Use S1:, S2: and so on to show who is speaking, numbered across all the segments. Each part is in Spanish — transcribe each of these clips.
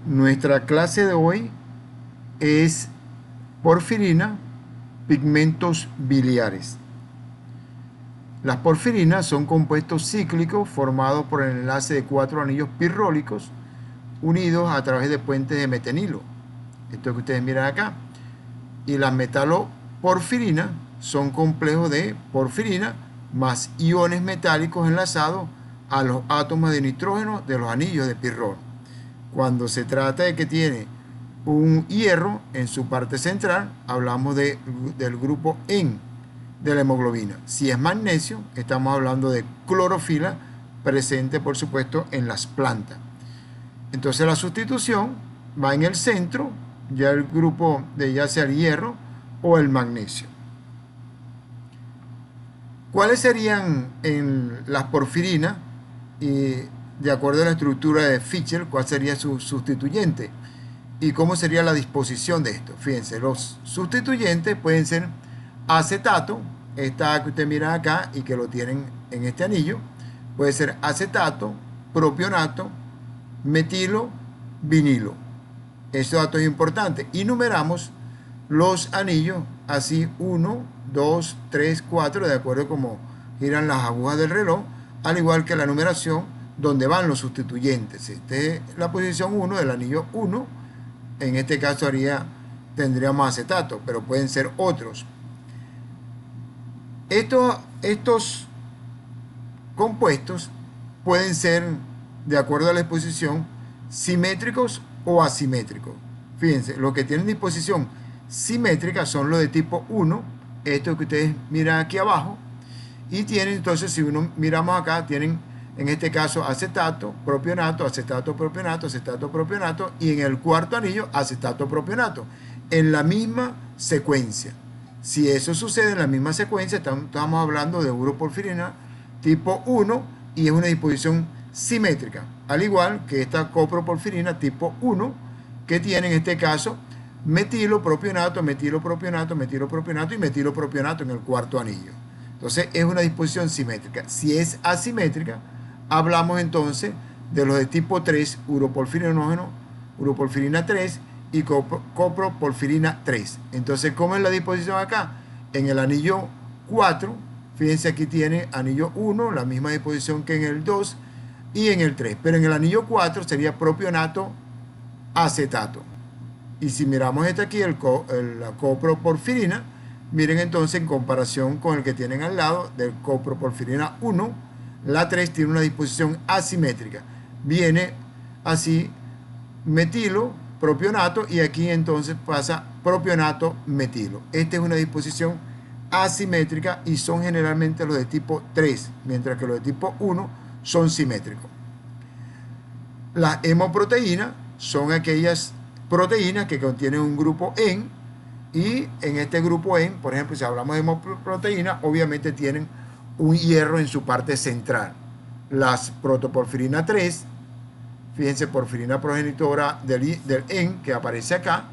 S1: Nuestra clase de hoy es porfirina, pigmentos biliares. Las porfirinas son compuestos cíclicos formados por el enlace de 4 anillos pirrólicos unidos a través de puentes de metenilo. Esto que ustedes miran acá. Y las metaloporfirinas son complejos de porfirina más iones metálicos enlazados a los átomos de nitrógeno de los anillos de pirrón. Cuando se trata de que tiene un hierro en su parte central, hablamos del grupo En de la hemoglobina. Si es magnesio, estamos hablando de clorofila presente, por supuesto, en las plantas. Entonces la sustitución va en el centro, ya el grupo de ya sea el hierro o el magnesio. ¿Cuáles serían en las porfirinas? De acuerdo a la estructura de Fischer, ¿cuál sería su sustituyente? ¿Y cómo sería la disposición de esto? Fíjense, los sustituyentes pueden ser acetato, esta que ustedes miran acá y que lo tienen en este anillo, puede ser acetato, propionato, metilo, vinilo. Este dato es importante. Y numeramos los anillos así 1, 2, 3, 4, de acuerdo a cómo giran las agujas del reloj, al igual que la numeración donde van los sustituyentes. Esta es la posición 1 del anillo 1. En este caso tendríamos acetato, pero pueden ser otros. Estos compuestos pueden ser, de acuerdo a la disposición, simétricos o asimétricos. Fíjense, los que tienen disposición simétrica son los de tipo 1, estos que ustedes miran aquí abajo, y tienen entonces, si uno miramos acá, tienen en este caso acetato, propionato, acetato, propionato, acetato, propionato, y en el cuarto anillo acetato, propionato, en la misma secuencia. Si eso sucede en la misma secuencia, estamos hablando de uroporfirina tipo 1 y es una disposición simétrica, al igual que esta coproporfirina tipo 1, que tiene en este caso metilopropionato, metilopropionato, metilopropionato y metilopropionato en el cuarto anillo. Entonces es una disposición simétrica. Si es asimétrica, hablamos entonces de los de tipo 3, uroporfirinógeno, uroporfirina 3 y coproporfirina 3. Entonces, ¿cómo es la disposición acá? En el anillo 4, fíjense aquí tiene anillo 1, la misma disposición que en el 2 y en el 3. Pero en el anillo 4 sería propionato, acetato. Y si miramos este aquí, la coproporfirina, miren entonces en comparación con el que tienen al lado del coproporfirina 1, la 3 tiene una disposición asimétrica. Viene así metilo, propionato, y aquí entonces pasa propionato, metilo. Esta es una disposición asimétrica y son generalmente los de tipo 3, mientras que los de tipo 1 son simétricos. Las hemoproteínas son aquellas proteínas que contienen un grupo En, y en este grupo En, por ejemplo, si hablamos de hemoproteínas, obviamente tienen un hierro en su parte central. Las protoporfirina 3, fíjense, porfirina progenitora del En, que aparece acá,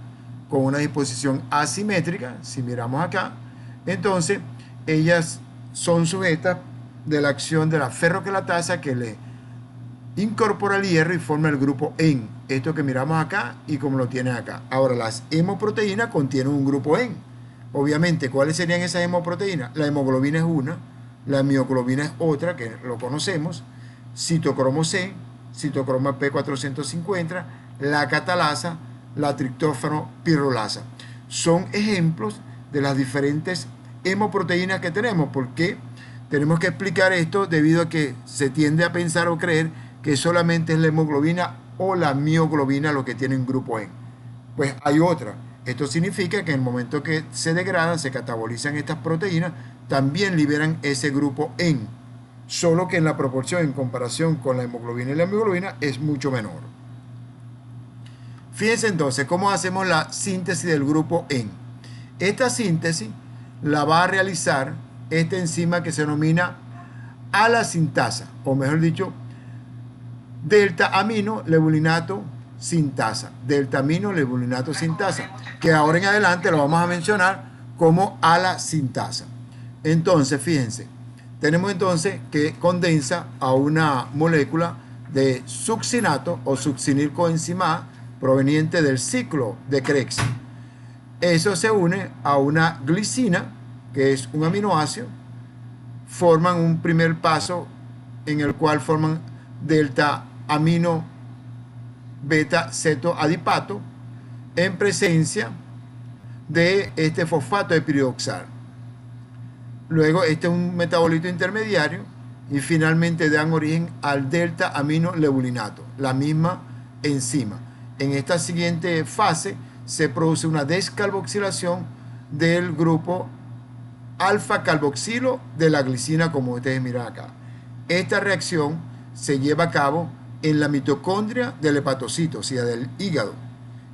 S1: con una disposición asimétrica, si miramos acá, entonces ellas son sujetas de la acción de la ferroquelatasa que le incorpora el hierro y forma el grupo En, esto que miramos acá y como lo tienen acá. Ahora, las hemoproteínas contienen un grupo En. Obviamente, ¿cuáles serían esas hemoproteínas? La hemoglobina es una, la mioglobina es otra, que lo conocemos, citocromo C, citocromo P450, la catalasa, la triptófano pirrolasa. Son ejemplos de las diferentes hemoproteínas que tenemos. ¿Por qué tenemos que explicar esto? Debido a que se tiende a pensar o creer que solamente es la hemoglobina o la mioglobina lo que tiene un grupo En. Pues hay otra. Esto significa que en el momento que se degradan, se catabolizan estas proteínas, también liberan ese grupo En, solo que en la proporción en comparación con la hemoglobina y la mioglobina es mucho menor. Fíjense entonces cómo hacemos la síntesis del grupo En. Esta síntesis la va a realizar esta enzima que se denomina alasintasa, o mejor dicho, delta amino lebulinato sintasa, delta amino lebulinato sintasa, que ahora en adelante lo vamos a mencionar como alasintasa. Entonces, fíjense, tenemos entonces que condensa a una molécula de succinato o succinilcoenzima A, proveniente del ciclo de Krebs. Eso se une a una glicina, que es un aminoácido, forman un primer paso en el cual forman delta amino beta cetoadipato en presencia de este fosfato de piridoxal. Luego este es un metabolito intermediario y finalmente dan origen al delta amino lebulinato, la misma enzima. En esta siguiente fase se produce una descarboxilación del grupo alfa carboxilo de la glicina, como ustedes miran acá. Esta reacción se lleva a cabo en la mitocondria del hepatocito, o sea, del hígado,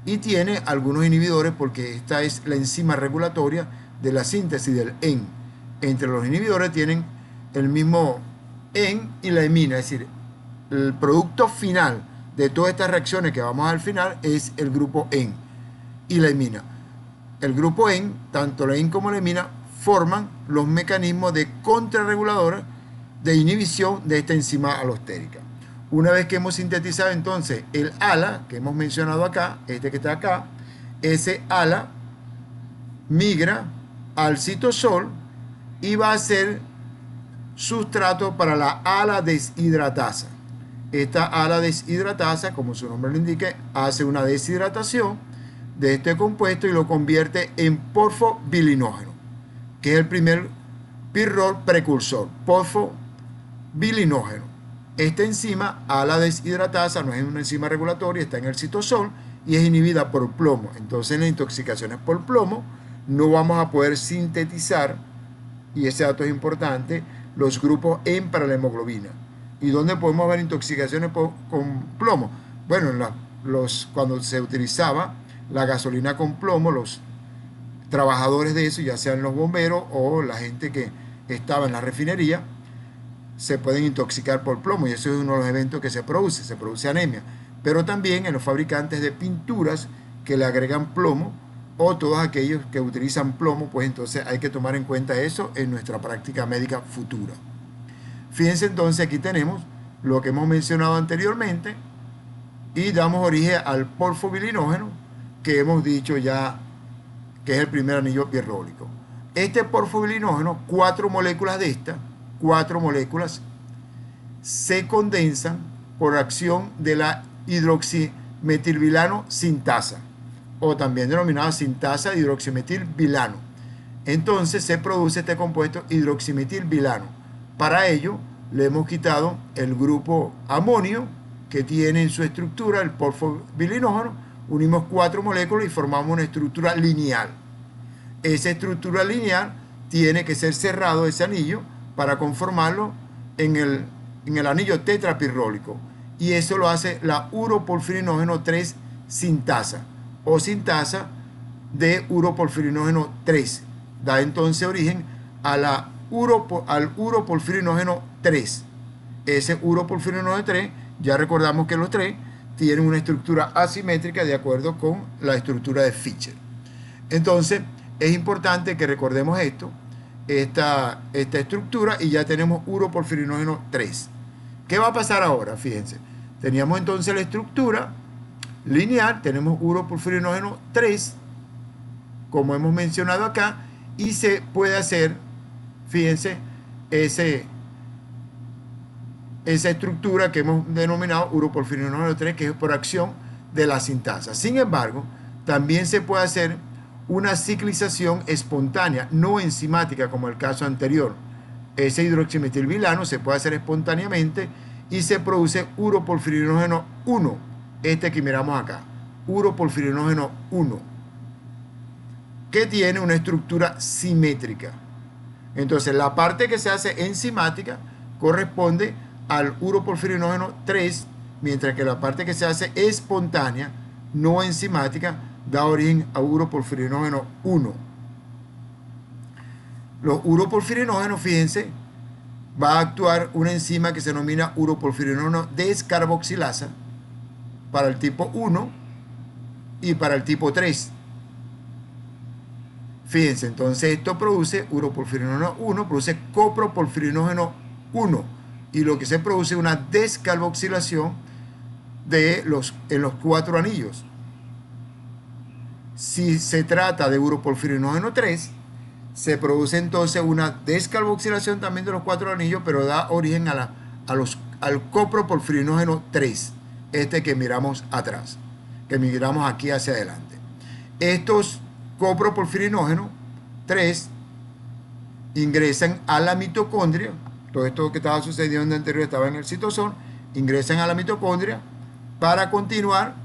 S1: y tiene algunos inhibidores porque esta es la enzima regulatoria de la síntesis del EN. Entre los inhibidores tienen el mismo EN y la emina, es decir, el producto final de todas estas reacciones que vamos al final es el grupo EN y la emina. El grupo EN, tanto la EN como la emina, forman los mecanismos de contrarreguladores de inhibición de esta enzima alostérica. Una vez que hemos sintetizado entonces el ALA, que hemos mencionado acá, este que está acá, ese ALA migra al citosol y va a ser sustrato para la ALA deshidratasa. Esta ALA deshidratasa, como su nombre lo indica, hace una deshidratación de este compuesto y lo convierte en porfobilinógeno, que es el primer pirrol precursor, porfobilinógeno. Esta enzima, ALA deshidratasa, no es una enzima regulatoria, está en el citosol y es inhibida por plomo. Entonces, en las intoxicaciones por plomo no vamos a poder sintetizar, y ese dato es importante, los grupos EN para la hemoglobina. ¿Y dónde podemos ver intoxicaciones con plomo? Bueno, cuando se utilizaba la gasolina con plomo, los trabajadores de eso, ya sean los bomberos o la gente que estaba en la refinería, se pueden intoxicar por plomo, y eso es uno de los eventos que se produce anemia. Pero también en los fabricantes de pinturas que le agregan plomo, o todos aquellos que utilizan plomo, pues entonces hay que tomar en cuenta eso en nuestra práctica médica futura. Fíjense entonces, aquí tenemos lo que hemos mencionado anteriormente y damos origen al porfobilinógeno, que hemos dicho ya que es el primer anillo pirrólico. Este porfobilinógeno, 4 moléculas de estas, 4 moléculas, se condensan por acción de la hidroximetilbilano sintasa, o también denominada sintasa de hidroximetilbilano. Entonces se produce este compuesto hidroximetilbilano. Para ello le hemos quitado el grupo amonio que tiene en su estructura el porfobilinógeno, unimos 4 moléculas y formamos una estructura lineal. Esa estructura lineal tiene que ser cerrado, ese anillo, para conformarlo en el anillo tetrapirrólico, y eso lo hace la uroporfirinógeno 3 sintasa o sintasa de uroporfirinógeno 3. Da entonces origen a al uroporfirinógeno 3. Ese uroporfirinógeno 3, ya recordamos que los 3 tienen una estructura asimétrica de acuerdo con la estructura de Fischer. Entonces es importante que recordemos esta estructura, y ya tenemos uroporfirinógeno 3. ¿Qué va a pasar ahora? Fíjense, teníamos entonces la estructura lineal, tenemos uroporfirinógeno 3, como hemos mencionado acá, y se puede hacer, fíjense, esa estructura que hemos denominado uroporfirinógeno 3, que es por acción de la sintasa. Sin embargo, también se puede hacer una ciclización espontánea, no enzimática como el caso anterior. Ese hidroximetilbilano se puede hacer espontáneamente y se produce uroporfirinógeno 1, este que miramos acá, uroporfirinógeno 1, que tiene una estructura simétrica. Entonces la parte que se hace enzimática corresponde al uroporfirinógeno 3, mientras que la parte que se hace espontánea, no enzimática, da origen a uroporfirinógeno 1. Los uroporfirinógenos, fíjense, va a actuar una enzima que se denomina uroporfirinógeno descarboxilasa para el tipo 1 y para el tipo 3. Fíjense, entonces esto produce uroporfirinógeno 1, produce coproporfirinógeno 1, y lo que se produce es una descarboxilación en los 4 anillos. Si se trata de uroporfirinógeno 3, se produce entonces una descarboxilación también de los 4 anillos, pero da origen al coproporfirinógeno 3, este que miramos atrás, que miramos aquí hacia adelante. Estos coproporfirinógenos 3 ingresan a la mitocondria. Todo esto que estaba sucediendo anterior estaba en el citosol, ingresan a la mitocondria para continuar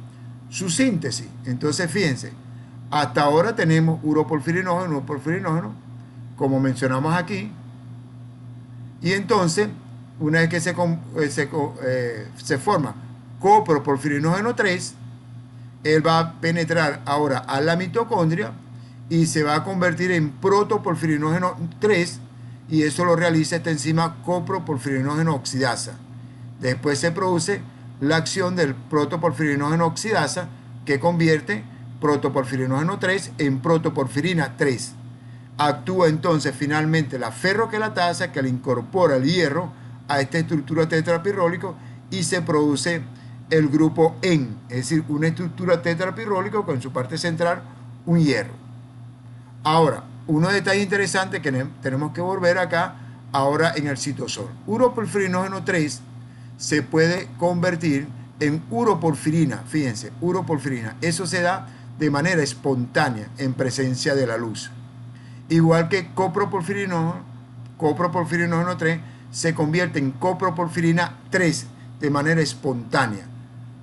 S1: su síntesis. Entonces, fíjense, hasta ahora tenemos uroporfirinógeno, como mencionamos aquí, y entonces, una vez que se forma coproporfirinógeno 3, él va a penetrar ahora a la mitocondria y se va a convertir en protoporfirinógeno 3, y eso lo realiza esta enzima coproporfirinógeno oxidasa. Después se produce la acción del protoporfirinógeno oxidasa, que convierte protoporfirinógeno 3 en protoporfirina 3. Actúa entonces finalmente la ferroquelatasa, que le incorpora el hierro a esta estructura tetrapirrólico, y se produce el grupo EN, es decir, una estructura tetrapirrólico con en su parte central un hierro. Ahora, uno detalle interesante que tenemos que volver acá ahora en el citosol. Uroporfirinógeno 3 se puede convertir en uroporfirina, fíjense, uroporfirina. Eso se da de manera espontánea en presencia de la luz. Igual que coproporfirinógeno 3 se convierte en coproporfirina 3 de manera espontánea.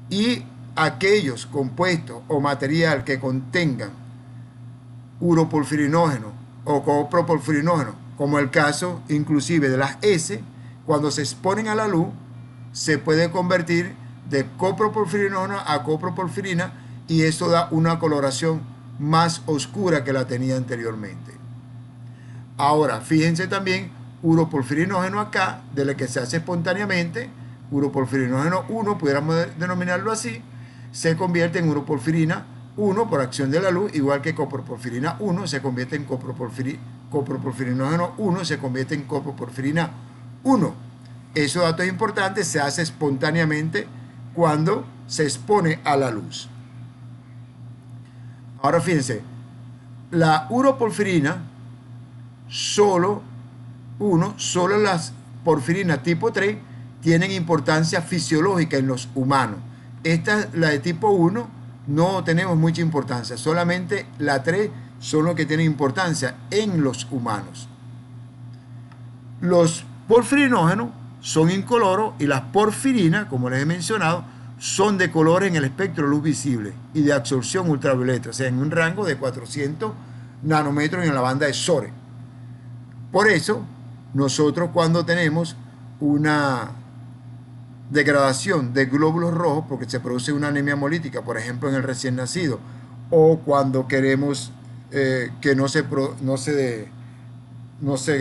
S1: Y aquellos compuestos o material que contengan uroporfirinógeno o coproporfirinógeno, como el caso inclusive de las S, cuando se exponen a la luz, se puede convertir de coproporfirinógeno a coproporfirina, y eso da una coloración más oscura que la tenía anteriormente. Ahora, fíjense también, uroporfirinógeno acá, de la que se hace espontáneamente, uroporfirinógeno 1, pudiéramos denominarlo así, se convierte en uroporfirina 1 por acción de la luz, igual que coproporfirina 1 se convierte en coproporfirinógeno 1, se convierte en coproporfirina 1. Esos datos importantes, se hace espontáneamente cuando se expone a la luz. Ahora fíjense, la uroporfirina, solo las porfirinas tipo 3 tienen importancia fisiológica en los humanos. Esta, la de tipo 1, no tenemos mucha importancia, solamente la 3 son los que tienen importancia en los humanos. Los porfirinógenos son incoloros, y las porfirinas, como les he mencionado, son de color en el espectro de luz visible y de absorción ultravioleta, o sea, en un rango de 400 nanómetros en la banda de SORE. Por eso, nosotros cuando tenemos una degradación de glóbulos rojos, porque se produce una anemia hemolítica, por ejemplo, en el recién nacido, o cuando queremos que no se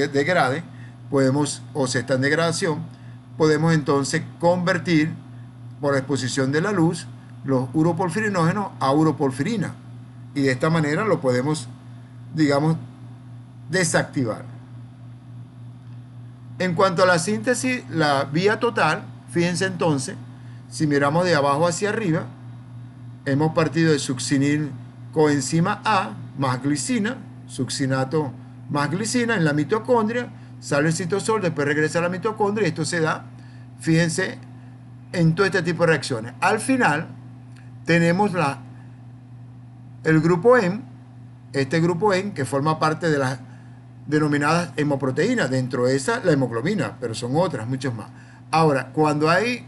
S1: degrade, o se está en degradación, podemos entonces convertir por exposición de la luz los uroporfirinógenos a uroporfirina, y de esta manera lo podemos, digamos, desactivar. En cuanto a la síntesis, la vía total, fíjense entonces, si miramos de abajo hacia arriba, hemos partido de succinil coenzima A más glicina, succinato más glicina en la mitocondria, sale el citosol, después regresa a la mitocondria, y esto se da, fíjense, en todo este tipo de reacciones. Al final tenemos el grupo EN, este grupo EN que forma parte de las denominadas hemoproteínas, dentro de esa la hemoglobina, pero son otras, muchas más. Ahora, cuando hay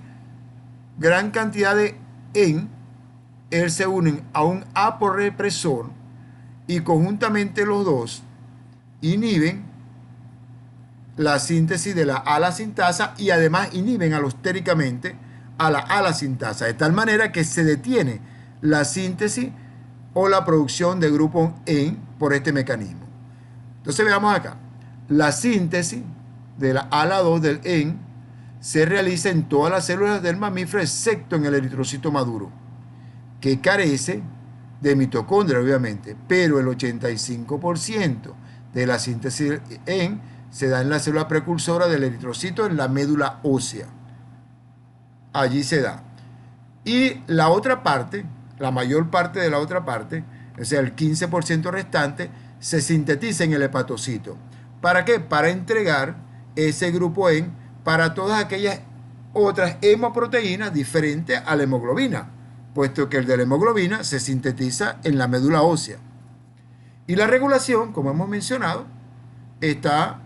S1: gran cantidad de EN, ellos se unen a un aporepresor, y conjuntamente los dos inhiben la síntesis de la ala-sintasa, y además inhiben alostéricamente a la ala-sintasa, de tal manera que se detiene la síntesis o la producción de grupo EN por este mecanismo. Entonces veamos acá, la síntesis de la ala-2 del EN se realiza en todas las células del mamífero, excepto en el eritrocito maduro, que carece de mitocondria, obviamente, pero el 85% de la síntesis del EN se da en la célula precursora del eritrocito, en la médula ósea. Allí se da. Y la otra parte, la mayor parte de la otra parte, o sea, el 15% restante, se sintetiza en el hepatocito. ¿Para qué? Para entregar ese grupo E para todas aquellas otras hemoproteínas diferentes a la hemoglobina, puesto que el de la hemoglobina se sintetiza en la médula ósea. Y la regulación, como hemos mencionado, está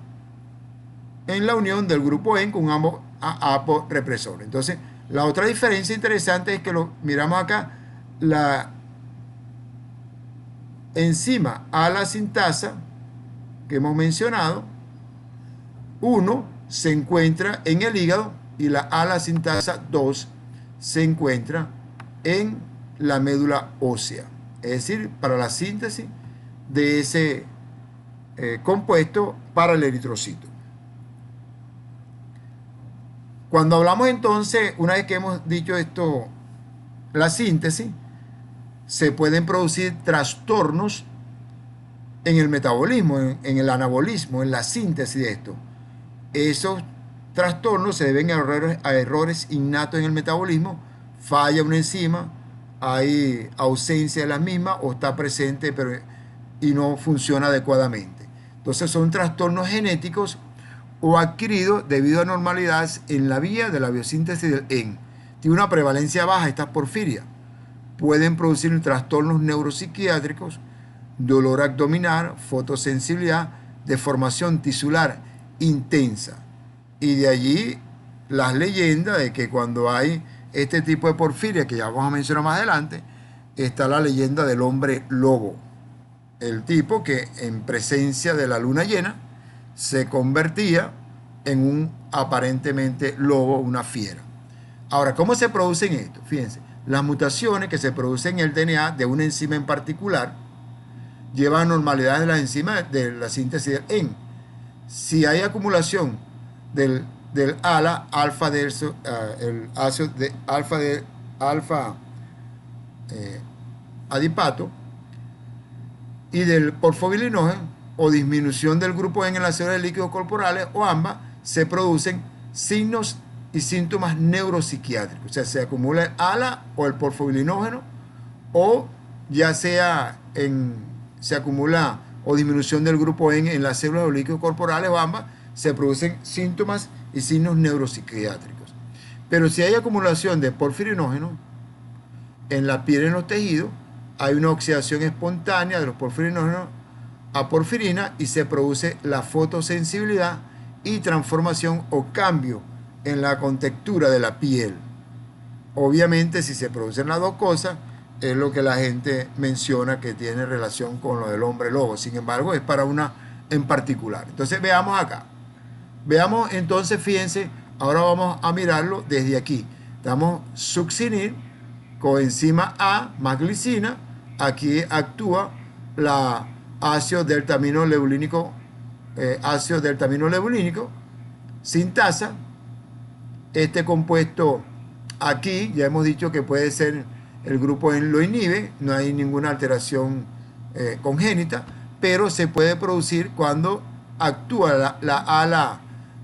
S1: en la unión del grupo E con ambos aporepresores. Entonces, la otra diferencia interesante es que lo miramos acá, la enzima ALA sintasa que hemos mencionado, uno se encuentra en el hígado y la ALA sintasa 2 se encuentra en la médula ósea, es decir, para la síntesis de ese compuesto para el eritrocito. Cuando hablamos entonces, una vez que hemos dicho esto, la síntesis, se pueden producir trastornos en el metabolismo, en el anabolismo, en la síntesis de esto. Esos trastornos se deben a errores innatos en el metabolismo, falla una enzima, hay ausencia de las mismas o está presente pero y no funciona adecuadamente. Entonces son trastornos genéticos o adquiridos debido a anormalidades en la vía de la biosíntesis del EN. Tiene una prevalencia baja estas porfirias. Pueden producir trastornos neuropsiquiátricos, dolor abdominal, fotosensibilidad, deformación tisular intensa. Y de allí las leyendas de que cuando hay este tipo de porfiria, que ya vamos a mencionar más adelante, está la leyenda del hombre lobo. El tipo que en presencia de la luna llena se convertía en un aparentemente lobo, una fiera. Ahora, ¿cómo se producen esto? Fíjense, las mutaciones que se producen en el DNA de una enzima en particular llevan a anormalidades de las enzimas de la síntesis del EN. Si hay acumulación del ALA, alfa el ácido de alfa adipato, y del porfobilinógeno, o disminución del grupo E en las células de líquidos corporales, o ambas, se producen signos y síntomas neuropsiquiátricos. O sea, se acumula el ALA o el porfobilinógeno, o ya sea se acumula o disminución del grupo E en las células de líquidos corporales, o ambas, se producen síntomas y signos neuropsiquiátricos. Pero si hay acumulación de porfirinógeno en la piel y en los tejidos, hay una oxidación espontánea de los porfirinógenos a porfirina y se produce la fotosensibilidad y transformación o cambio en la contextura de la piel. Obviamente, si se producen las dos cosas, es lo que la gente menciona que tiene relación con lo del hombre lobo. Sin embargo, es para una en particular. Entonces, veamos acá. Veamos entonces, fíjense, ahora vamos a mirarlo desde aquí. Damos succinil, coenzima A más glicina. Aquí actúa la ácido deltaminolebulínico, sintasa. Este compuesto aquí ya hemos dicho que puede ser el grupo E lo inhibe, no hay ninguna alteración congénita, pero se puede producir cuando actúa la ALA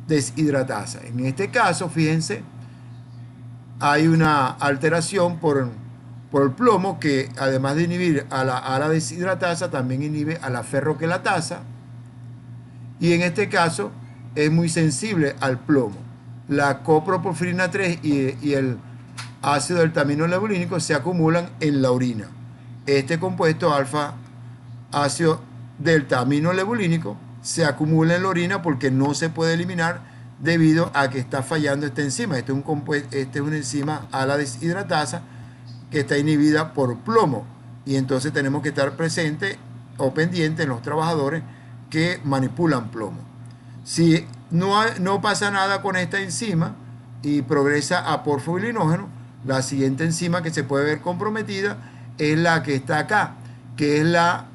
S1: deshidratasa. En este caso, fíjense, hay una alteración por el plomo que, además de inhibir a la ALA deshidratasa, también inhibe a la ferroquelatasa, y en este caso es muy sensible al plomo. La coproporfirina 3 y el ácido deltaminolebulínico se acumulan en la orina. Este compuesto alfa ácido deltaminolebulínico se acumula en la orina porque no se puede eliminar debido a que está fallando esta enzima. Este es una enzima ALA deshidratasa que está inhibida por plomo, y entonces tenemos que estar presentes o pendientes en los trabajadores que manipulan plomo. Si no pasa nada con esta enzima y progresa a porfobilinógeno, la siguiente enzima que se puede ver comprometida es la que está acá, que es la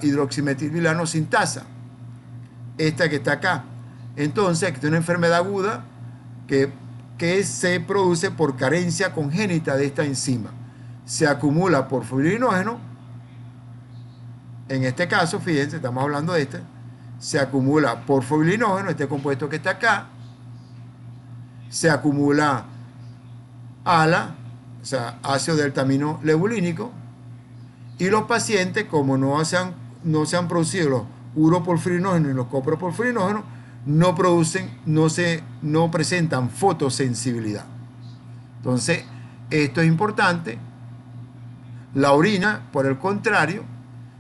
S1: hidroximetilvilano sintasa, esta que está acá. Entonces, aquí está una enfermedad aguda que se produce por carencia congénita de esta enzima. Se acumula porfobilinógeno. En este caso, fíjense, estamos hablando de este. Se acumula porfobilinógeno, este compuesto que está acá. Se acumula ALA, o sea, ácido deltaminolebulínico. Y los pacientes, como no se han producido los uroporfirinógenos y los coproporfirinógenos, no presentan fotosensibilidad. Entonces, esto es importante. La orina, por el contrario,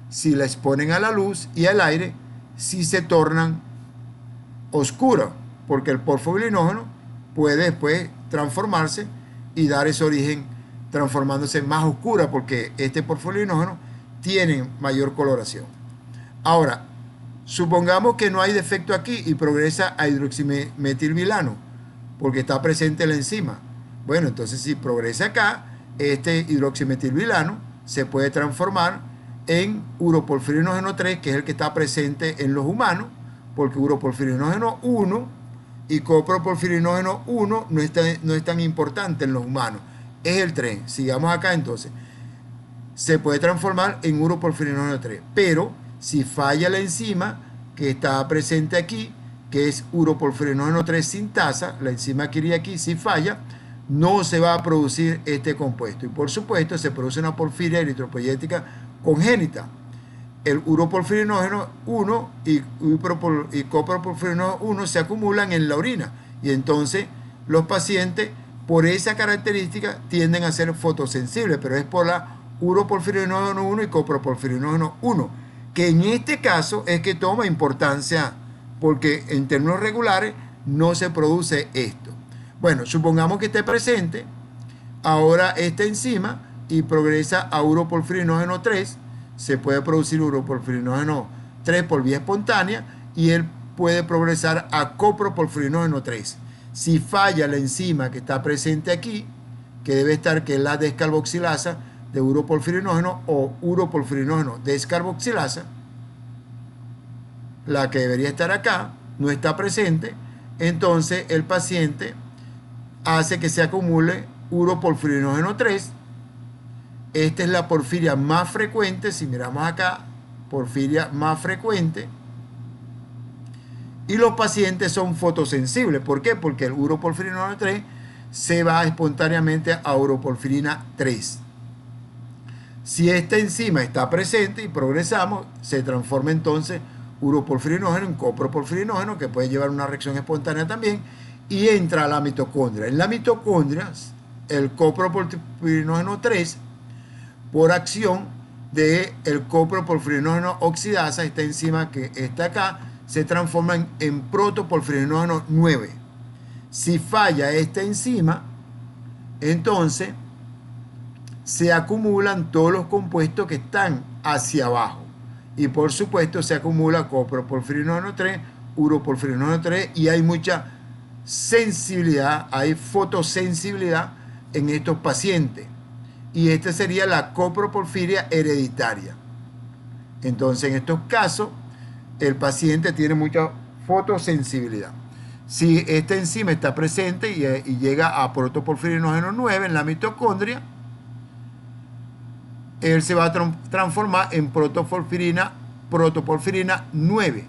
S1: si la exponen a la luz y al aire, sí se tornan oscuras, porque el porfobirinógeno puede después transformarse y dar ese origen transformándose más oscura, porque este porfobirinógeno tiene mayor coloración. Ahora, supongamos que no hay defecto aquí y progresa a hidroximetilvilano, porque está presente la enzima. Bueno, entonces si progresa acá, este hidroximetilvilano se puede transformar en uroporfirinógeno 3, que es el que está presente en los humanos, porque uroporfirinógeno 1 y coproporfirinógeno 1 no es tan importante en los humanos, es el 3. Sigamos acá entonces. Se puede transformar en uroporfirinógeno 3, pero si falla la enzima que está presente aquí, que es uroporfirinógeno 3 sintasa, la enzima que iría aquí, si falla, no se va a producir este compuesto. Y por supuesto se produce una porfiria eritropoyética congénita. El uroporfirinógeno 1 y coproporfirinógeno 1 se acumulan en la orina. Y entonces los pacientes, por esa característica, tienden a ser fotosensibles, pero es por la uroporfirinógeno 1 y coproporfirinógeno 1, que en este caso es que toma importancia, porque en términos regulares no se produce esto. Bueno, supongamos que esté presente ahora esta enzima y progresa a uroporfirinógeno 3, se puede producir uroporfirinógeno 3 por vía espontánea y él puede progresar a coproporfirinógeno 3. Si falla la enzima que está presente aquí, que debe estar, que es la descarboxilasa de uroporfirinógeno o uroporfirinógeno descarboxilasa, la que debería estar acá, no está presente, entonces el paciente hace que se acumule uroporfirinógeno 3. Esta es la porfiria más frecuente, si miramos acá, porfiria más frecuente. Y los pacientes son fotosensibles. ¿Por qué? Porque el uroporfirinógeno 3 se va espontáneamente a uroporfirina 3. Si esta enzima está presente y progresamos, se transforma entonces uroporfirinógeno en coproporfirinógeno, que puede llevar una reacción espontánea también, y entra a la mitocondria. En la mitocondria, el coproporfirinógeno 3, por acción del coproporfirinógeno oxidasa, esta enzima que está acá, se transforma en protoporfirinógeno 9. Si falla esta enzima, entonces se acumulan todos los compuestos que están hacia abajo. Y por supuesto se acumula coproporfirinógeno 3, uroporfirinógeno 3, y hay mucha sensibilidad, hay fotosensibilidad en estos pacientes. Y esta sería la coproporfiria hereditaria. Entonces, en estos casos, el paciente tiene mucha fotosensibilidad. Si esta enzima está presente y llega a protoporfirinógeno 9 en la mitocondria, él se va a transformar en protoporfirina 9.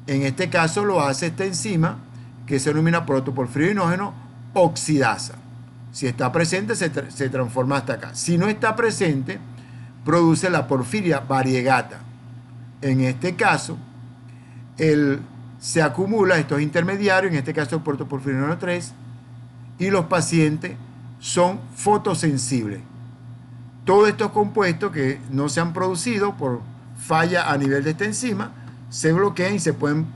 S1: En este caso lo hace esta enzima que se denomina protoporfirinógeno oxidasa. Si está presente, se transforma hasta acá. Si no está presente, produce la porfiria variegata. En este caso, se acumula estos intermediarios, en este caso el protoporfirinógeno 3, y los pacientes son fotosensibles. Todos estos compuestos que no se han producido por falla a nivel de esta enzima, se bloquean y se pueden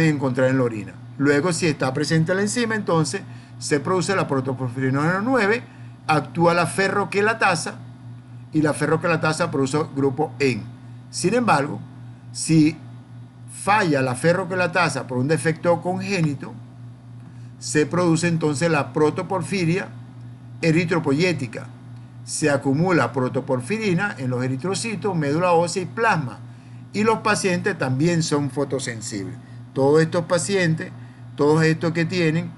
S1: encontrar en la orina. Luego, si está presente la enzima, entonces se produce la protoporfirinógeno 9, actúa la ferroquelatasa y la ferroquelatasa produce grupo EN. Sin embargo, si falla la ferroquelatasa por un defecto congénito, se produce entonces la protoporfiria eritropoyética. Se acumula protoporfirina en los eritrocitos, médula ósea y plasma. Y los pacientes también son fotosensibles. Todos estos pacientes, todos estos que tienen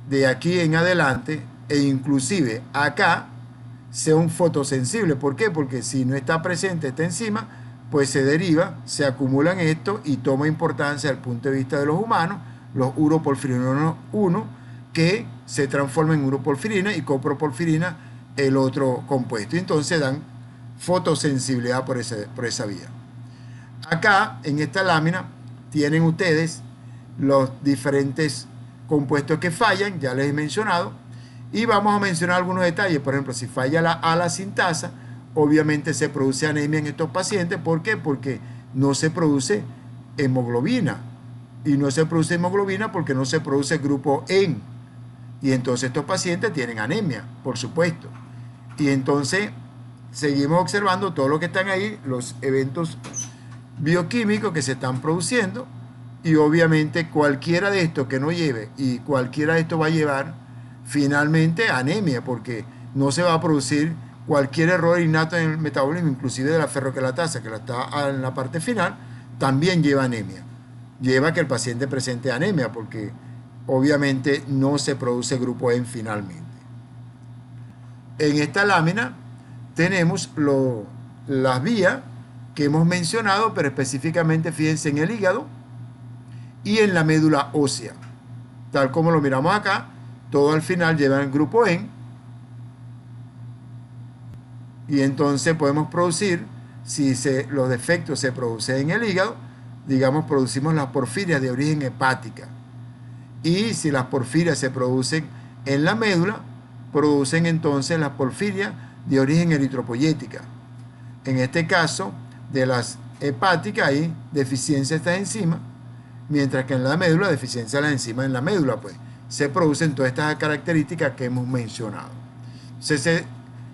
S1: de aquí en adelante e inclusive acá, son fotosensibles. ¿Por qué? Porque si no está presente esta enzima, pues se deriva, se acumulan esto y toma importancia desde el punto de vista de los humanos, los uroporfirinógenos 1, que se transforman en uroporfirina y coproporfirina, el otro compuesto. Y entonces dan fotosensibilidad por esa vía. Acá, en esta lámina, tienen ustedes los diferentes compuestos que fallan, ya les he mencionado, y vamos a mencionar algunos detalles. Por ejemplo, si falla la ala-sintasa, obviamente se produce anemia en estos pacientes. ¿Por qué? Porque no se produce hemoglobina, y no se produce hemoglobina porque no se produce grupo EN, y entonces estos pacientes tienen anemia, por supuesto. Y entonces seguimos observando todo lo que están ahí, los eventos bioquímicos que se están produciendo, y obviamente cualquiera de estos que no lleve, y cualquiera de estos va a llevar finalmente anemia, porque no se va a producir cualquier error innato en el metabolismo, inclusive de la ferroquelatasa, que la está en la parte final, también lleva anemia. Lleva que el paciente presente anemia, porque obviamente no se produce grupo E finalmente. En esta lámina tenemos las vías que hemos mencionado, pero específicamente fíjense en el hígado y en la médula ósea. Tal como lo miramos acá, todo al final lleva el grupo E, y entonces podemos producir, si los defectos se producen en el hígado, digamos, producimos las porfirias de origen hepática. Y si las porfirias se producen en la médula, producen entonces las porfirias de origen eritropoyética. En este caso, de las hepáticas hay deficiencia de estas enzimas, mientras que en la médula, deficiencia de las enzimas en la médula, pues se producen todas estas características que hemos mencionado. Entonces,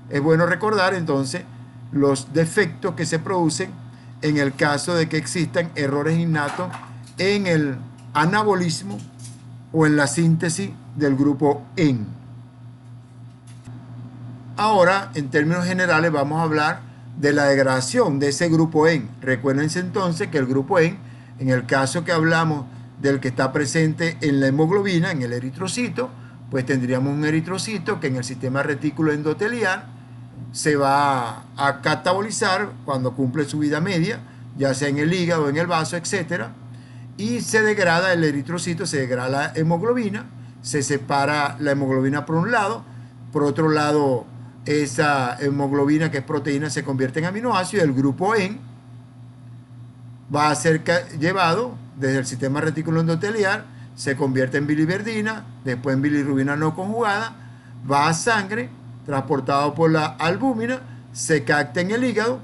S1: es bueno recordar entonces los defectos que se producen en el caso de que existan errores innatos en el anabolismo o en la síntesis del grupo EN. Ahora, en términos generales, vamos a hablar de la degradación de ese grupo EN. Recuérdense entonces que el grupo EN, en el caso que hablamos del que está presente en la hemoglobina, en el eritrocito, pues tendríamos un eritrocito que en el sistema retículo endotelial se va a catabolizar cuando cumple su vida media, ya sea en el hígado, en el vaso, etc. Y se degrada el eritrocito, se degrada la hemoglobina, se separa la hemoglobina por un lado, por otro lado esa hemoglobina que es proteína se convierte en aminoácido, y el grupo EN va a ser llevado desde el sistema retículo endotelial, se convierte en biliverdina, después en bilirrubina no conjugada, va a sangre, transportado por la albúmina, se capta en el hígado.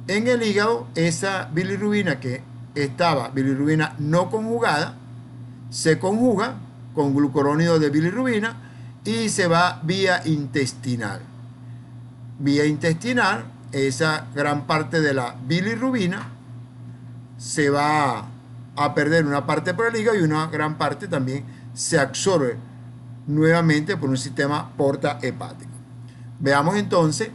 S1: En el hígado, esa bilirrubina que estaba, bilirrubina no conjugada, se conjuga con glucurónido de bilirrubina y se va vía intestinal. Vía intestinal, esa gran parte de la bilirrubina se va a perder una parte por el hígado, y una gran parte también se absorbe nuevamente por un sistema porta-hepático. Veamos entonces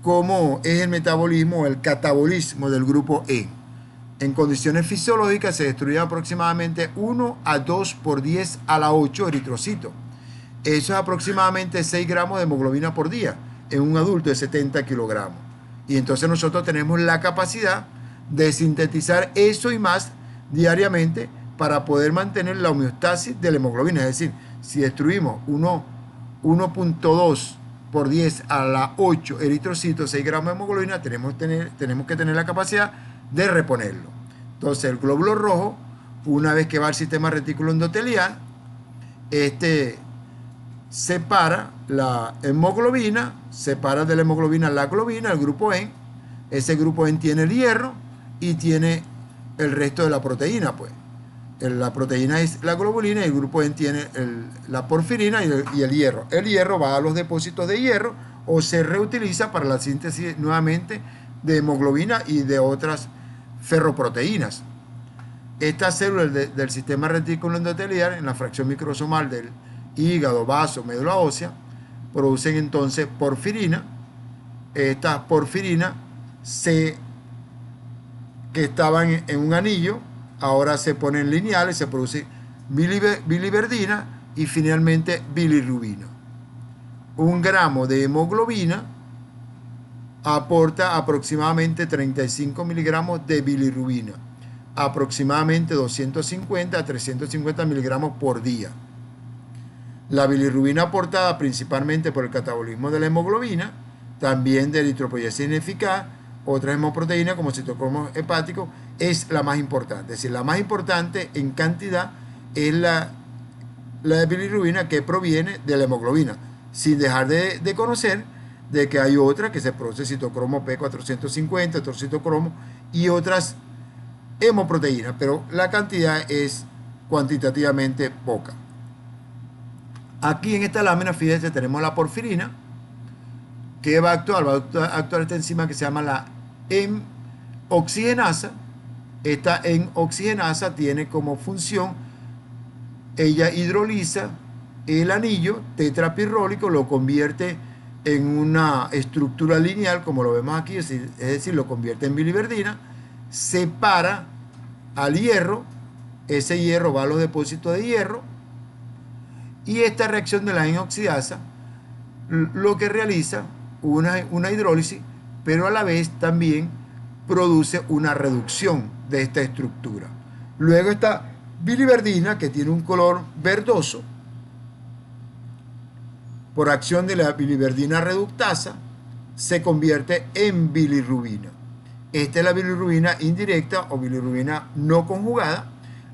S1: cómo es el metabolismo o el catabolismo del grupo E. En condiciones fisiológicas se destruye aproximadamente 1 a 2 por 10 a la 8 eritrocitos. Eso es aproximadamente 6 gramos de hemoglobina por día en un adulto de 70 kilogramos. Y entonces nosotros tenemos la capacidad de sintetizar eso y más diariamente para poder mantener la homeostasis de la hemoglobina. Es decir, si destruimos 1.2 por 10 a la 8 eritrocitos, 6 gramos de hemoglobina, tenemos que tener la capacidad de reponerlo. Entonces el glóbulo rojo, una vez que va al sistema retículo endotelial, separa la hemoglobina, separa de la hemoglobina la globina, el grupo E. Ese grupo E tiene el hierro y tiene el resto de la proteína, pues. La proteína es la globulina, y el grupo E tiene la porfirina y el hierro. El hierro va a los depósitos de hierro o se reutiliza para la síntesis nuevamente de hemoglobina y de otras ferroproteínas. Estas células del sistema retículo endotelial, en la fracción microsomal del hígado, vaso, médula ósea, producen entonces porfirina. Estas porfirinas que estaban en un anillo, ahora se ponen lineales, se produce biliverdina y finalmente bilirrubina. 1 gramo de hemoglobina aporta aproximadamente 35 miligramos de bilirrubina, aproximadamente 250 a 350 miligramos por día. La bilirrubina aportada principalmente por el catabolismo de la hemoglobina también de eritropoyesis ineficaz, otras hemoproteínas como citocromo hepático, es la más importante. Es decir, la más importante en cantidad es la bilirrubina que proviene de la hemoglobina, sin dejar de conocer de que hay otra que se produce citocromo P450, otro citocromo y otras hemoproteínas, pero la cantidad es cuantitativamente poca. Aquí en esta lámina, fíjense, tenemos la porfirina, que va a actuar esta enzima que se llama la oxigenasa. Esta oxigenasa tiene como función, ella hidroliza el anillo tetrapirrólico, lo convierte en una estructura lineal, como lo vemos aquí, es decir, lo convierte en biliverdina, separa al hierro, ese hierro va a los depósitos de hierro, y esta reacción de la oxidasa lo que realiza una hidrólisis, pero a la vez también produce una reducción de esta estructura. Luego esta biliverdina, que tiene un color verdoso, por acción de la biliverdina reductasa, se convierte en bilirrubina. Esta es la bilirrubina indirecta o bilirrubina no conjugada,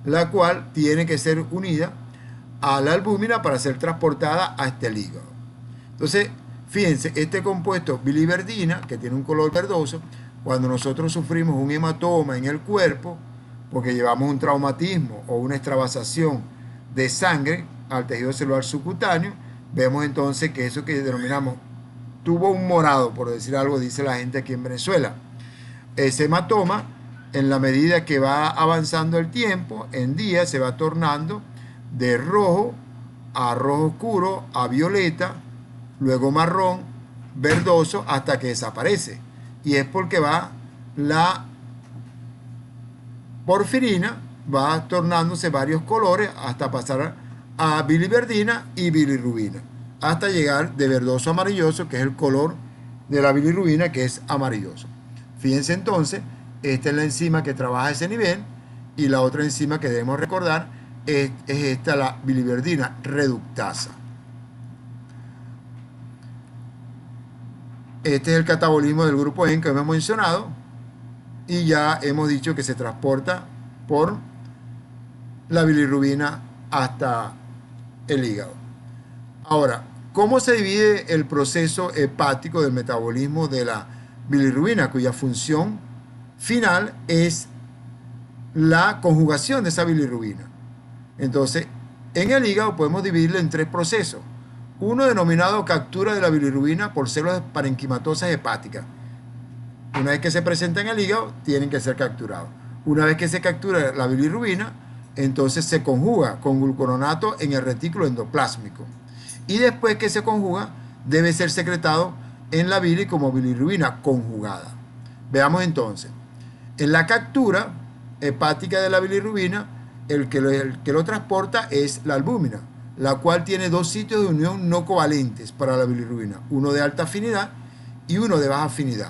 S1: la cual tiene que ser unida a la albúmina para ser transportada hasta el hígado. Entonces, fíjense, este compuesto biliverdina, que tiene un color verdoso, cuando nosotros sufrimos un hematoma en el cuerpo, porque llevamos un traumatismo o una extravasación de sangre al tejido celular subcutáneo, vemos entonces que eso que denominamos tuvo un morado, por decir algo, dice la gente aquí en Venezuela. Ese hematoma, en la medida que va avanzando el tiempo, en días se va tornando de rojo a rojo oscuro, a violeta, luego marrón, verdoso, hasta que desaparece. Y es porque va la porfirina, va tornándose varios colores hasta pasar a biliverdina y bilirrubina, hasta llegar de verdoso a amarilloso, que es el color de la bilirrubina, que es amarilloso. Fíjense entonces, esta es la enzima que trabaja a ese nivel, y la otra enzima que debemos recordar es esta, la biliverdina reductasa. Este es el catabolismo del grupo EN que hemos mencionado, y ya hemos dicho que se transporta por la bilirrubina hasta el hígado. Ahora, ¿cómo se divide el proceso hepático del metabolismo de la bilirrubina, cuya función final es la conjugación de esa bilirrubina? Entonces, en el hígado podemos dividirlo en tres procesos. Uno denominado captura de la bilirrubina por células parenquimatosas hepáticas. Una vez que se presenta en el hígado, tienen que ser capturados. Una vez que se captura la bilirrubina, entonces se conjuga con glucononato en el retículo endoplásmico. Y después que se conjuga, debe ser secretado en la bilis como bilirrubina conjugada. Veamos entonces. En la captura hepática de la bilirrubina, el que lo transporta es la albúmina, la cual tiene dos sitios de unión no covalentes para la bilirrubina, uno de alta afinidad y uno de baja afinidad.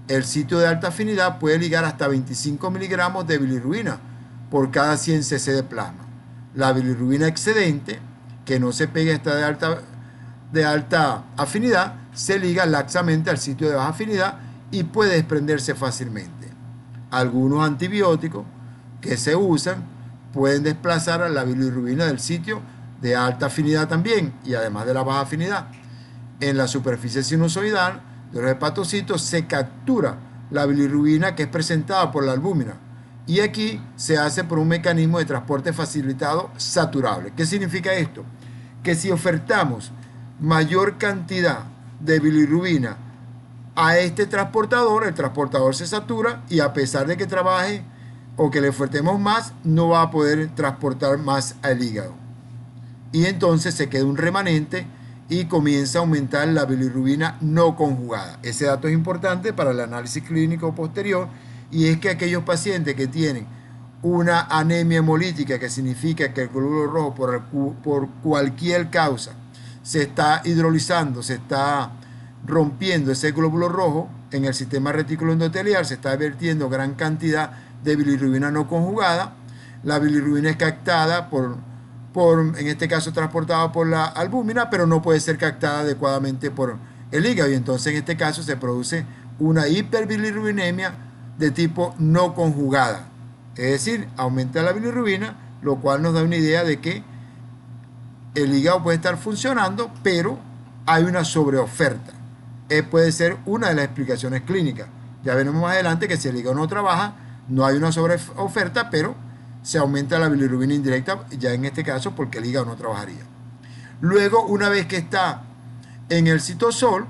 S1: El sitio de alta afinidad puede ligar hasta 25 miligramos de bilirrubina por cada 100 cc de plasma. La bilirrubina excedente, que no se pega esta de alta afinidad, se liga laxamente al sitio de baja afinidad y puede desprenderse fácilmente. Algunos antibióticos que se usan pueden desplazar a la bilirrubina del sitio de alta afinidad también, y además de la baja afinidad. En la superficie sinusoidal de los hepatocitos se captura la bilirrubina que es presentada por la albúmina, y aquí se hace por un mecanismo de transporte facilitado saturable. ¿Qué significa esto? Que si ofertamos mayor cantidad de bilirrubina a este transportador, el transportador se satura, y a pesar de que trabaje o que le ofertemos más, no va a poder transportar más al hígado. Y entonces se queda un remanente y comienza a aumentar la bilirrubina no conjugada. Ese dato es importante para el análisis clínico posterior, y es que aquellos pacientes que tienen una anemia hemolítica, que significa que el glóbulo rojo por cualquier causa se está hidrolizando, se está rompiendo ese glóbulo rojo en el sistema retículo endotelial, se está vertiendo gran cantidad de bilirrubina no conjugada. La bilirrubina es captada en este caso transportada por la albúmina, pero no puede ser captada adecuadamente por el hígado, y entonces en este caso se produce una hiperbilirrubinemia de tipo no conjugada. Es decir, aumenta la bilirrubina, lo cual nos da una idea de que el hígado puede estar funcionando, pero hay una sobreoferta. Puede ser una de las explicaciones clínicas. Ya veremos más adelante que si el hígado no trabaja, no hay una sobreoferta, pero se aumenta la bilirrubina indirecta, ya en este caso porque el hígado no trabajaría. Luego, una vez que está en el citosol,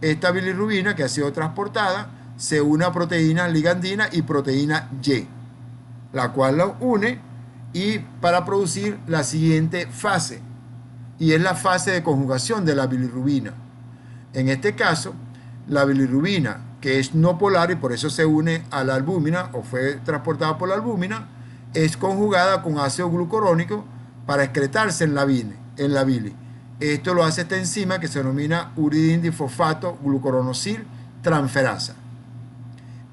S1: esta bilirrubina que ha sido transportada se une a proteína ligandina y proteína Y, la cual la une y para producir la siguiente fase, y es la fase de conjugación de la bilirrubina. En este caso, la bilirrubina, que es no polar y por eso se une a la albúmina o fue transportada por la albúmina, es conjugada con ácido glucurónico para excretarse en la bili. Esto lo hace esta enzima que se denomina uridindifosfato glucuronosil transferasa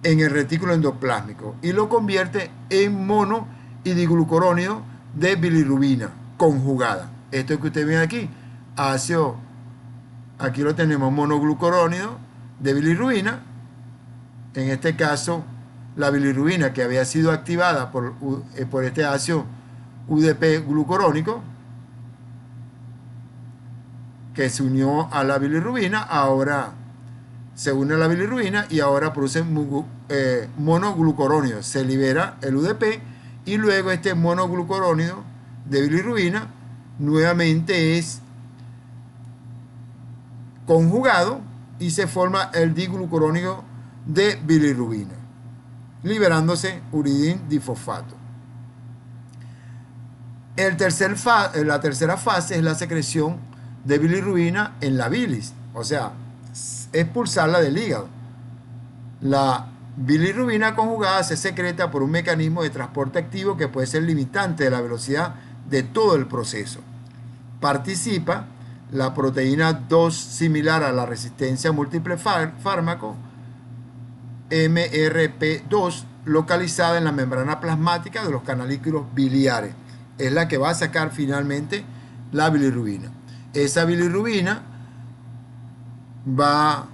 S1: en el retículo endoplásmico y lo convierte en mono y diglucurónido de bilirrubina conjugada. Esto que ustedes ven aquí, ácido, aquí lo tenemos, monoglucurónido de bilirrubina, en este caso la bilirrubina que había sido activada por este ácido UDP glucurónico, que se unió a la bilirrubina, ahora se une a la bilirrubina y ahora produce monoglucurónido. Se libera el UDP y luego este monoglucurónido de bilirrubina nuevamente es conjugado y se forma el diglucurónido de bilirrubina, liberándose uridindifosfato. La tercera fase es la secreción de bilirrubina en la bilis, o sea, expulsarla del hígado. La bilirrubina conjugada se secreta por un mecanismo de transporte activo que puede ser limitante de la velocidad de todo el proceso. Participa la proteína 2 similar a la resistencia a múltiples fármacos, MRP2, localizada en la membrana plasmática de los canalículos biliares. Es la que va a sacar finalmente la bilirrubina. Esa bilirrubina va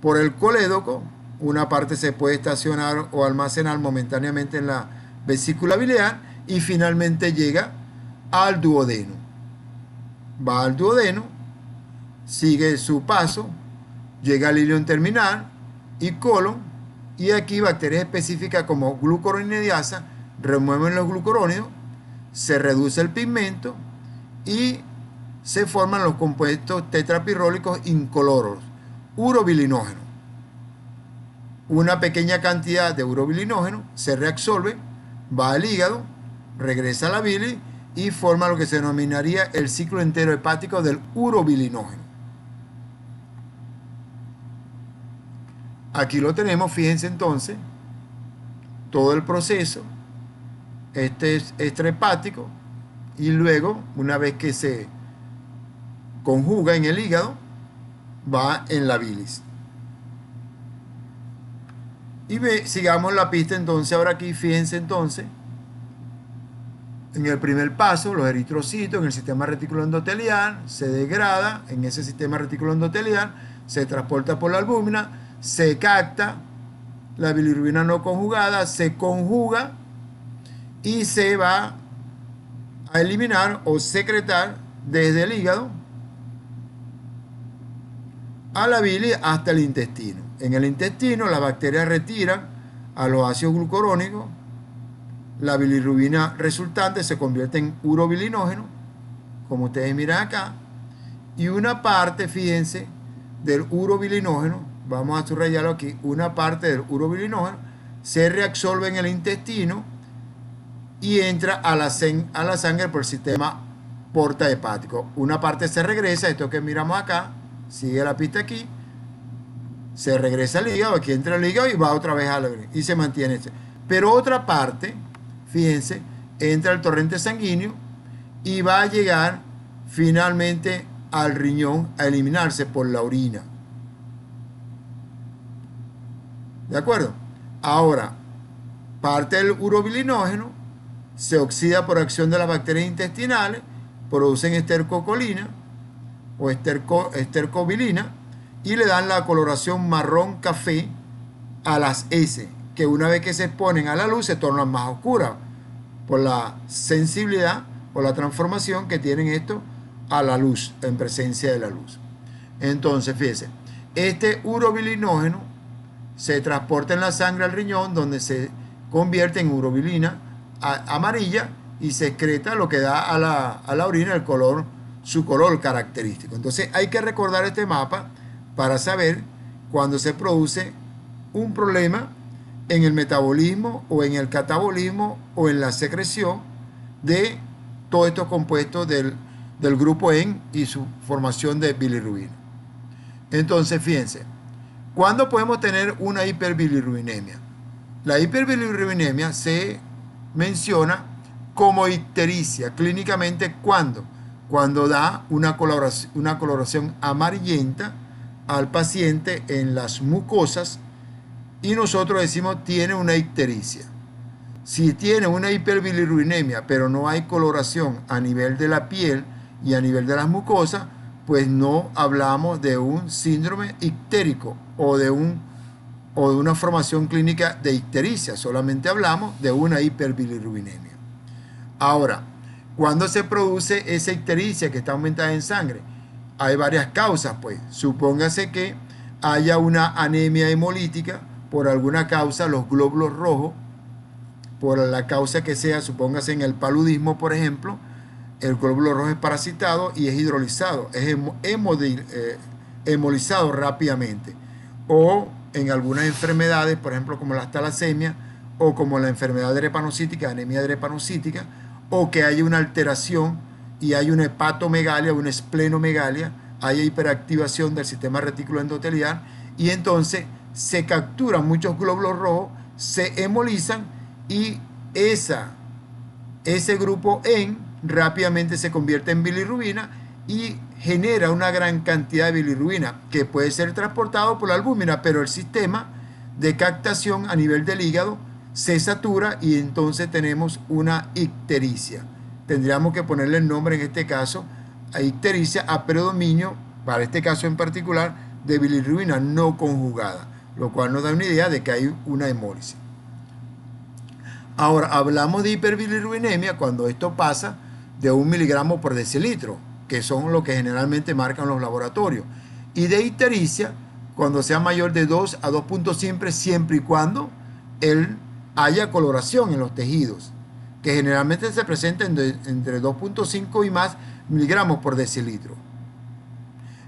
S1: por el colédoco, una parte se puede estacionar o almacenar momentáneamente en la vesícula biliar y finalmente llega al duodeno. Va al duodeno, sigue su paso, llega al ilion terminal y colon, y aquí bacterias específicas como glucuronidasa remueven los glucurónidos, se reduce el pigmento y se forman los compuestos tetrapirrólicos incoloros, urobilinógeno. Una pequeña cantidad de urobilinógeno se reabsorbe, va al hígado, regresa a la bilis y forma lo que se denominaría el ciclo entero hepático del urobilinógeno. Aquí lo tenemos, fíjense entonces, todo el proceso. Este es extrahepático y luego, una vez que se conjuga en el hígado, va en la bilis. Y sigamos la pista entonces, ahora aquí, fíjense entonces, en el primer paso, los eritrocitos en el sistema reticular endotelial se degrada, en ese sistema reticular endotelial se transporta por la albúmina, se capta la bilirrubina no conjugada, se conjuga y se va a eliminar o secretar desde el hígado a la bilis hasta el intestino. En el intestino las bacterias retiran a los ácidos glucurónicos, la bilirrubina resultante se convierte en urobilinógeno, como ustedes miran acá, y una parte, fíjense, del urobilinógeno, vamos a subrayarlo aquí, una parte del urobilinógeno se reabsorbe en el intestino y entra a la sangre por el sistema porta hepático. Una parte se regresa, esto que miramos acá, sigue la pista aquí, se regresa al hígado, aquí entra el hígado y va otra vez a la y se mantiene. Pero otra parte, fíjense, entra al torrente sanguíneo y va a llegar finalmente al riñón a eliminarse por la orina. ¿De acuerdo? Ahora, parte del urobilinógeno se oxida por acción de las bacterias intestinales, producen estercocolina, o estercobilina y le dan la coloración marrón café a las S, que una vez que se exponen a la luz se tornan más oscuras por la sensibilidad o la transformación que tienen esto a la luz, en presencia de la luz. Entonces, fíjense, este urobilinógeno se transporta en la sangre al riñón, donde se convierte en urobilina amarilla y se excreta, lo que da a la orina el color, su color característico. Entonces hay que recordar este mapa para saber cuando se produce un problema en el metabolismo o en el catabolismo o en la secreción de todos estos compuestos del grupo EN y su formación de bilirrubina. Entonces, fíjense, ¿cuándo podemos tener una hiperbilirrubinemia? La hiperbilirrubinemia se menciona como ictericia clínicamente cuando da una coloración amarillenta al paciente en las mucosas y nosotros decimos tiene una ictericia. Si tiene una hiperbilirrubinemia pero no hay coloración a nivel de la piel y a nivel de las mucosas, pues no hablamos de un síndrome ictérico o de una formación clínica de ictericia, solamente hablamos de una hiperbilirrubinemia. Ahora, ¿cuándo se produce esa ictericia que está aumentada en sangre? Hay varias causas, pues. Supóngase que haya una anemia hemolítica, por alguna causa los glóbulos rojos, por la causa que sea, supóngase en el paludismo, por ejemplo, el glóbulo rojo es parasitado y es hidrolizado, es hemolizado rápidamente. O en algunas enfermedades, por ejemplo, como la talasemia, o como la enfermedad drepanocítica, anemia drepanocítica, o que haya una alteración y hay una hepatomegalia, una esplenomegalia, hay hiperactivación del sistema retículo endotelial, y entonces se capturan muchos glóbulos rojos, se hemolizan y ese grupo EN rápidamente se convierte en bilirrubina y genera una gran cantidad de bilirrubina que puede ser transportado por la albúmina, pero el sistema de captación a nivel del hígado se satura y entonces tenemos una ictericia. Tendríamos que ponerle el nombre en este caso a ictericia a predominio, para este caso en particular, de bilirrubina no conjugada, lo cual nos da una idea de que hay una hemólisis. Ahora, hablamos de hiperbilirrubinemia cuando esto pasa de 1 miligramo por decilitro, que son lo que generalmente marcan los laboratorios, y de ictericia cuando sea mayor de 2 a 2.5 siempre y cuando haya coloración en los tejidos, que generalmente se presenta entre 2.5 y más miligramos por decilitro.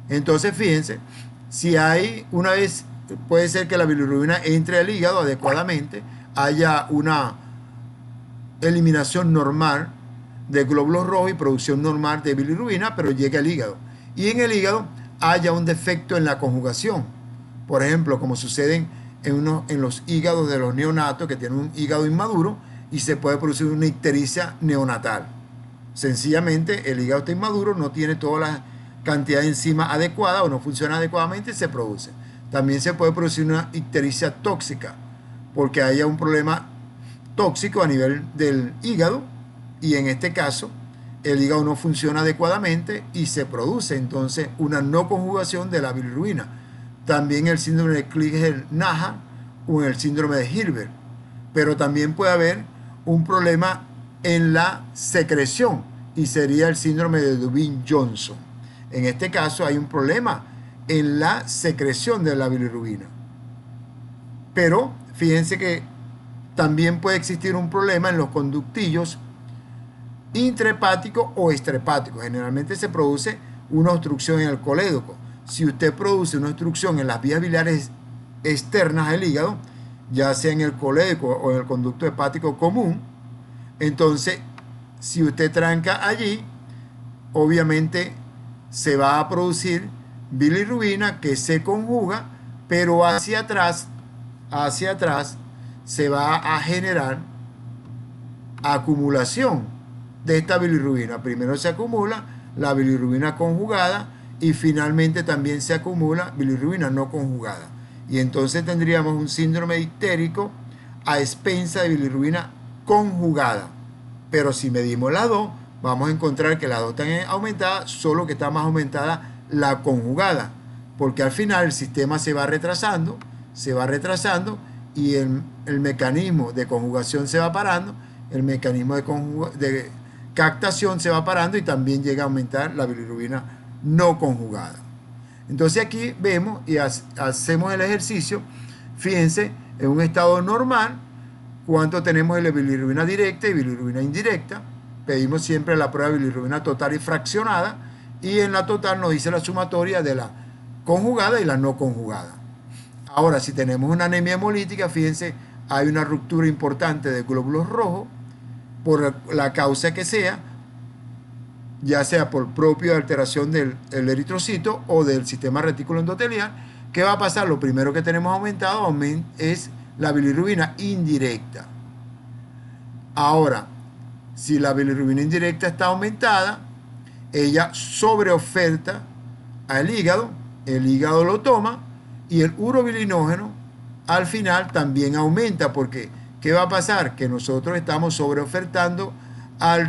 S1: Entonces, fíjense, si hay una vez, puede ser que la bilirrubina entre al hígado adecuadamente, haya una eliminación normal de glóbulos rojos y producción normal de bilirrubina, pero llegue al hígado. Y en el hígado haya un defecto en la conjugación. Por ejemplo, como sucede en los hígados de los neonatos que tienen un hígado inmaduro y se puede producir una ictericia neonatal. Sencillamente el hígado está inmaduro, no tiene toda la cantidad de enzimas adecuada o no funciona adecuadamente y se produce. También se puede producir una ictericia tóxica porque haya un problema tóxico a nivel del hígado y en este caso el hígado no funciona adecuadamente y se produce entonces una no conjugación de la bilirrubina. También el síndrome de Crigler-Najjar o el síndrome de Hilbert, pero también puede haber un problema en la secreción y sería el síndrome de Dubin-Johnson. En este caso hay un problema en la secreción de la bilirrubina, pero fíjense que también puede existir un problema en los conductillos intrahepáticos o extrahepáticos. Generalmente se produce una obstrucción en el colédoco. Si usted produce una obstrucción en las vías biliares externas del hígado, ya sea en el colédoco o en el conducto hepático común, entonces si usted tranca allí, obviamente se va a producir bilirrubina que se conjuga, pero hacia atrás se va a generar acumulación de esta bilirrubina. Primero se acumula la bilirrubina conjugada y finalmente también se acumula bilirrubina no conjugada. Y entonces tendríamos un síndrome ictérico a expensa de bilirrubina conjugada. Pero si medimos las dos, vamos a encontrar que las dos están aumentadas, solo que está más aumentada la conjugada, porque al final el sistema se va retrasando y el mecanismo de conjugación se va parando, el mecanismo de captación se va parando y también llega a aumentar la bilirrubina no conjugada. Entonces aquí vemos y hacemos el ejercicio. Fíjense, en un estado normal, cuánto tenemos de bilirrubina directa y bilirrubina indirecta. Pedimos siempre la prueba de bilirrubina total y fraccionada, y en la total nos dice la sumatoria de la conjugada y la no conjugada. Ahora, si tenemos una anemia hemolítica, fíjense, hay una ruptura importante de glóbulos rojos, por la causa que sea, ya sea por propia alteración del eritrocito o del sistema retículo endotelial. ¿Qué va a pasar? Lo primero que tenemos aumentado es la bilirrubina indirecta. Ahora, si la bilirrubina indirecta está aumentada, ella sobreoferta al hígado, el hígado lo toma y el urobilinógeno al final también aumenta, porque ¿qué va a pasar? Que nosotros estamos sobreofertando al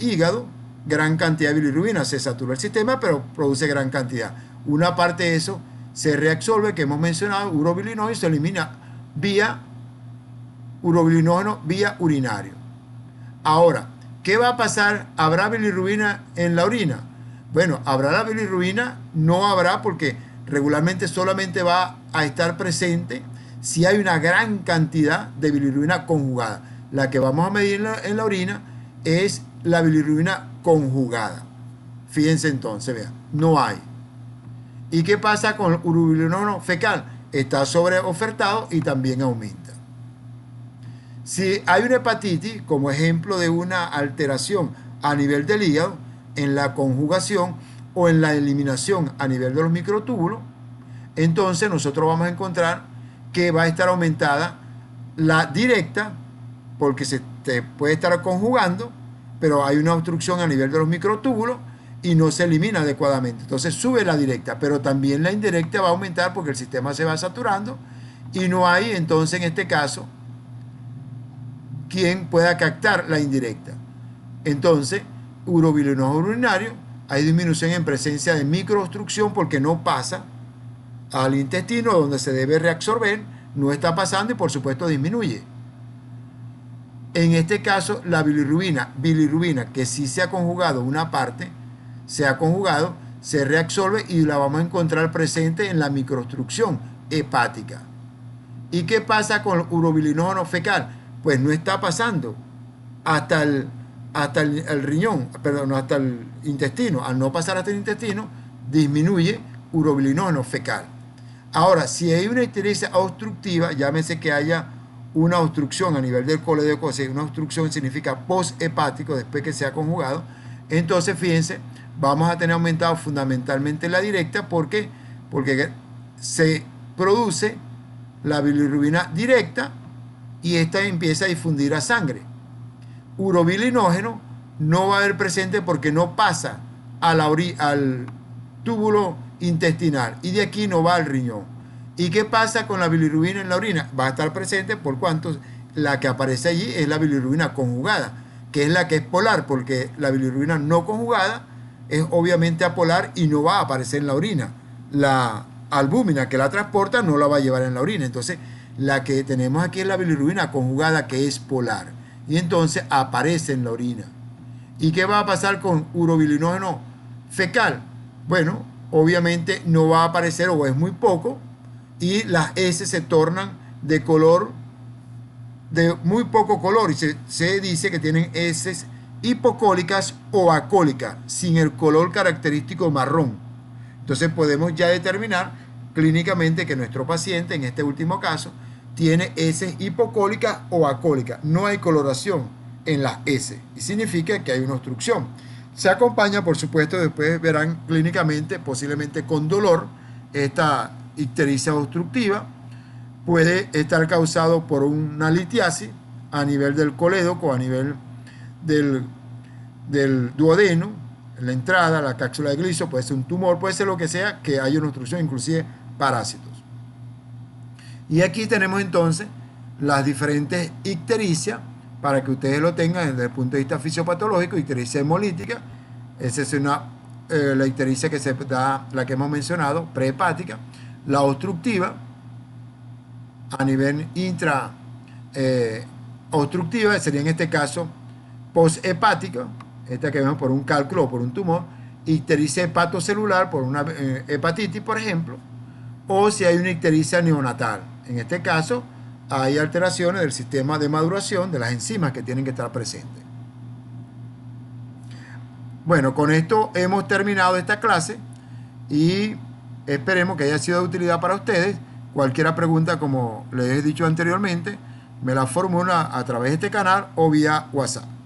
S1: hígado gran cantidad de bilirrubina, se satura el sistema, pero produce gran cantidad. Una parte de eso se reabsorbe, que hemos mencionado, urobilinógeno, y se elimina vía urobilinógeno, vía urinario. Ahora, ¿qué va a pasar? ¿Habrá bilirrubina en la orina? Bueno, habrá la bilirrubina, no habrá, porque regularmente solamente va a estar presente si hay una gran cantidad de bilirrubina conjugada. La que vamos a medir en la orina es la bilirrubina conjugada. Fíjense entonces, vean, no hay. ¿Y qué pasa con el urobilinógeno fecal? Está sobreofertado y también aumenta. Si hay una hepatitis, como ejemplo de una alteración a nivel del hígado, en la conjugación o en la eliminación a nivel de los microtúbulos, entonces nosotros vamos a encontrar que va a estar aumentada la directa, porque se puede estar conjugando, pero hay una obstrucción a nivel de los microtúbulos y no se elimina adecuadamente. Entonces sube la directa, pero también la indirecta va a aumentar porque el sistema se va saturando y no hay, entonces, en este caso, quien pueda captar la indirecta. Entonces, urobilinógeno urinario, hay disminución en presencia de microobstrucción porque no pasa al intestino donde se debe reabsorber, no está pasando y por supuesto disminuye. En este caso, la bilirrubina que sí se ha conjugado, una parte se ha conjugado, se reabsorbe y la vamos a encontrar presente en la microobstrucción hepática. ¿Y qué pasa con el urobilinógeno fecal? Pues no está pasando hasta el riñón, perdón, hasta el intestino. Al no pasar hasta el intestino, disminuye urobilinógeno fecal. Ahora, si hay una ictericia obstructiva, llámese que haya una obstrucción a nivel del coledoco, una obstrucción significa post-hepático, después que se ha conjugado, entonces fíjense, vamos a tener aumentado fundamentalmente la directa, porque se produce la bilirrubina directa y esta empieza a difundir a sangre. Urobilinógeno no va a haber presente porque no pasa al túbulo intestinal y de aquí no va al riñón. ¿Y qué pasa con la bilirrubina en la orina? Va a estar presente por cuanto la que aparece allí es la bilirrubina conjugada, que es la que es polar, porque la bilirrubina no conjugada es obviamente apolar y no va a aparecer en la orina. La albúmina que la transporta no la va a llevar en la orina. Entonces, la que tenemos aquí es la bilirrubina conjugada, que es polar, y entonces aparece en la orina. ¿Y qué va a pasar con urobilinógeno fecal? Bueno, obviamente no va a aparecer o es muy poco, y las S se tornan de color, de muy poco color, y se dice que tienen S hipocólicas o acólicas, sin el color característico marrón. Entonces podemos ya determinar clínicamente que nuestro paciente, en este último caso, tiene S hipocólica o acólica. No hay coloración en las S y significa que hay una obstrucción. Se acompaña, por supuesto, después verán clínicamente, posiblemente con dolor, esta ictericia obstructiva. Puede estar causado por una litiasis a nivel del colédoco, a nivel del duodeno, la entrada, la cápsula de gliso, puede ser un tumor, puede ser lo que sea, que haya una obstrucción, inclusive parásitos. Y aquí tenemos entonces las diferentes ictericias para que ustedes lo tengan desde el punto de vista fisiopatológico. Ictericia hemolítica, esa es una la ictericia que se da, la que hemos mencionado, prehepática, la obstructiva, a nivel intra obstructiva, sería en este caso posthepática, esta que vemos por un cálculo o por un tumor, ictericia hepatocelular por una hepatitis, por ejemplo, o si hay una ictericia neonatal. En este caso, hay alteraciones del sistema de maduración de las enzimas que tienen que estar presentes. Bueno, con esto hemos terminado esta clase y esperemos que haya sido de utilidad para ustedes. Cualquier pregunta, como les he dicho anteriormente, me la formula a través de este canal o vía WhatsApp.